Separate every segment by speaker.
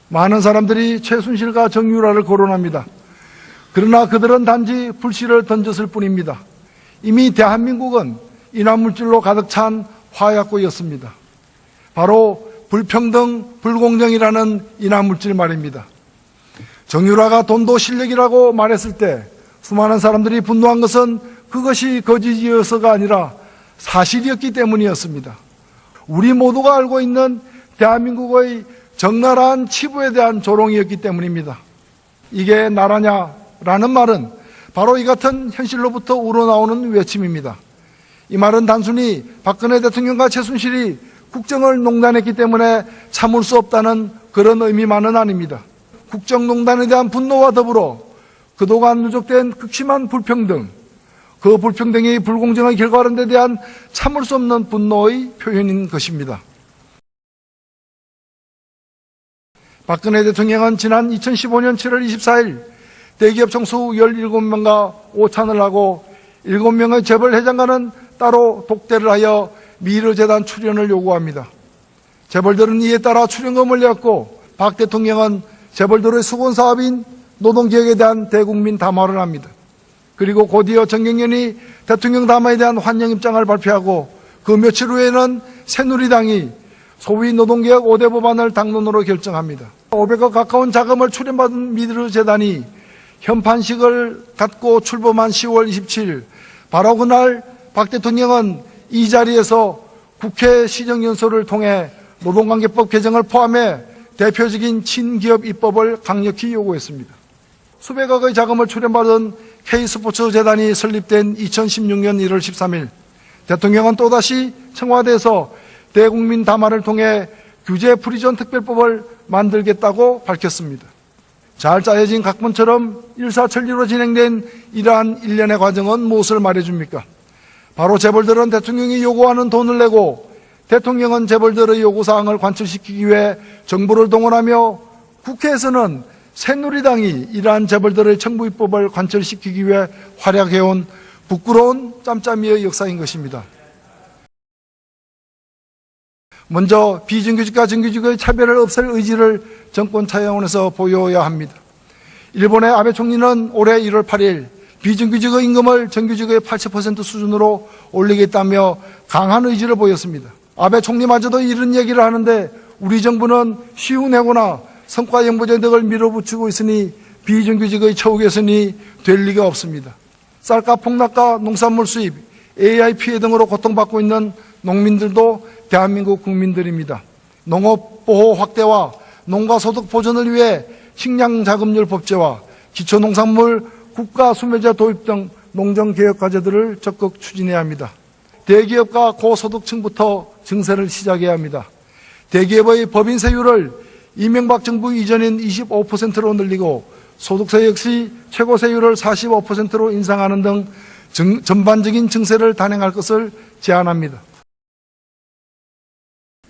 Speaker 1: 많은 사람들이 최순실과 정유라를 거론합니다. 그러나 그들은 단지 불씨를 던졌을 뿐입니다. 이미 대한민국은 인화물질로 가득 찬 화약고였습니다. 바로 불평등, 불공정이라는 인화물질 말입니다. 정유라가 돈도 실력이라고 말했을 때 수많은 사람들이 분노한 것은 그것이 거짓이어서가 아니라 사실이었기 때문이었습니다. 우리 모두가 알고 있는 대한민국의 적나라한 치부에 대한 조롱이었기 때문입니다. 이게 나라냐라는 말은 바로 이 같은 현실로부터 우러나오는 외침입니다. 이 말은 단순히 박근혜 대통령과 최순실이 국정을 농단했기 때문에 참을 수 없다는 그런 의미만은 아닙니다. 국정농단에 대한 분노와 더불어 그동안 누적된 극심한 불평등, 그 불평등이 불공정의 결과라는 데 대한 참을 수 없는 분노의 표현인 것입니다. 박근혜 대통령은 지난 2015년 7월 24일 대기업 총수 17명과 오찬을 하고 7명의 재벌 회장과는 따로 독대를 하여 미르재단 출연을 요구합니다. 재벌들은 이에 따라 출연금을 내었고 박 대통령은 재벌들의 수건사업인 노동개혁에 대한 대국민 담화를 합니다. 그리고 곧이어 정경련이 대통령 담화에 대한 환영 입장을 발표하고 그 며칠 후에는 새누리당이 소위 노동개혁 5대 법안을 당론으로 결정합니다. 500억 가까운 자금을 출연받은 미르재단이 현판식을 갖고 출범한 10월 27일 바로 그날 박 대통령은 이 자리에서 국회 시정연설을 통해 노동관계법 개정을 포함해 대표적인 친기업 입법을 강력히 요구했습니다. 수백억의 자금을 출연받은 K스포츠재단이 설립된 2016년 1월 13일 대통령은 또다시 청와대에서 대국민 담화를 통해 규제 프리존 특별법을 만들겠다고 밝혔습니다. 잘 짜여진 각본처럼 일사천리로 진행된 이러한 일련의 과정은 무엇을 말해줍니까? 바로 재벌들은 대통령이 요구하는 돈을 내고 대통령은 재벌들의 요구사항을 관철시키기 위해 정부를 동원하며 국회에서는 새누리당이 이러한 재벌들의 청부 입법을 관철시키기 위해 활약해온 부끄러운 짬짬이의 역사인 것입니다. 먼저 비정규직과 정규직의 차별을 없앨 의지를 정권 차원에서 보여야 합니다. 일본의 아베 총리는 올해 1월 8일 비정규직의 임금을 정규직의 80% 수준으로 올리겠다며 강한 의지를 보였습니다. 아베 총리마저도 이런 얘기를 하는데 우리 정부는 쉬운 해고나 성과 영부제 등을 밀어붙이고 있으니 비정규직의 처우 개선이 될 리가 없습니다. 쌀값 폭락과 농산물 수입, AI 피해 등으로 고통받고 있는 농민들도 대한민국 국민들입니다. 농업보호 확대와 농가소득 보전을 위해 식량자급률 법제와 기초농산물 국가수매제 도입 등 농정개혁 과제들을 적극 추진해야 합니다. 대기업과 고소득층부터 증세를 시작해야 합니다. 대기업의 법인세율을 이명박 정부 이전인 25%로 늘리고 소득세 역시 최고세율을 45%로 인상하는 등 전반적인 증세를 단행할 것을 제안합니다.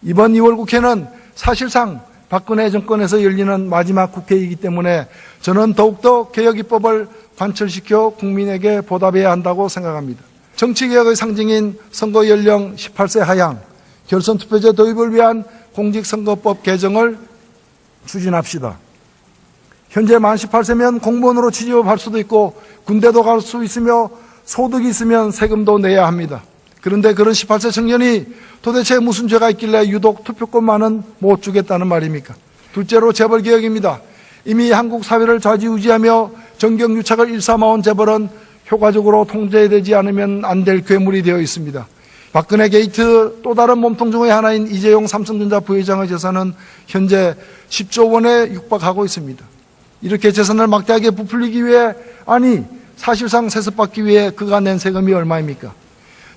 Speaker 1: 이번 2월 국회는 사실상 박근혜 정권에서 열리는 마지막 국회이기 때문에 저는 더욱더 개혁입법을 관철시켜 국민에게 보답해야 한다고 생각합니다. 정치개혁의 상징인 선거연령 18세 하향, 결선투표제 도입을 위한 공직선거법 개정을 추진합시다. 현재 만 18세면 공무원으로 취업할 수도 있고 군대도 갈 수 있으며 소득이 있으면 세금도 내야 합니다. 그런데 그런 18세 청년이 도대체 무슨 죄가 있길래 유독 투표권만은 못 주겠다는 말입니까? 둘째로 재벌개혁입니다. 이미 한국 사회를 좌지우지하며 정경유착을 일삼아온 재벌은 효과적으로 통제되지 않으면 안 될 괴물이 되어 있습니다. 박근혜 게이트 또 다른 몸통 중의 하나인 이재용 삼성전자 부회장의 재산은 현재 10조 원에 육박하고 있습니다. 이렇게 재산을 막대하게 부풀리기 위해, 아니 사실상 세습받기 위해 그가 낸 세금이 얼마입니까?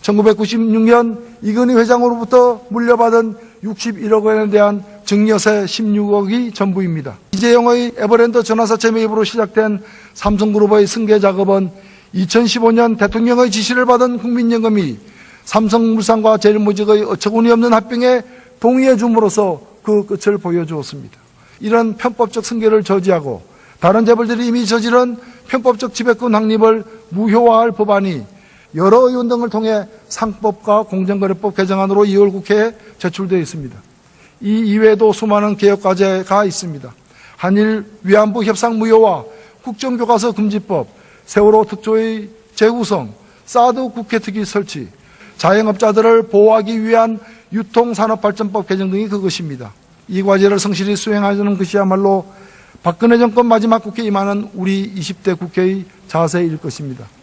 Speaker 1: 1996년 이건희 회장으로부터 물려받은 61억 원에 대한 증여세 16억이 전부입니다. 이재용의 에버랜드 전화사채 매입으로 시작된 삼성그룹의 승계 작업은 2015년 대통령의 지시를 받은 국민연금이 삼성물산과 제일모직의 어처구니 없는 합병에 동의해 줌으로써 그 끝을 보여주었습니다. 이런 편법적 승계를 저지하고 다른 재벌들이 이미 저지른 편법적 지배권 확립을 무효화할 법안이 여러 의원 등을 통해 상법과 공정거래법 개정안으로 2월 국회에 제출되어 있습니다. 이 이외에도 수많은 개혁 과제가 있습니다. 한일 위안부 협상 무효화, 국정교과서 금지법, 세월호 특조의 재구성, 사드 국회 특위 설치, 자영업자들을 보호하기 위한 유통산업발전법 개정 등이 그것입니다. 이 과제를 성실히 수행하는 것이야말로 박근혜 정권 마지막 국회에 임하는 우리 20대 국회의 자세일 것입니다.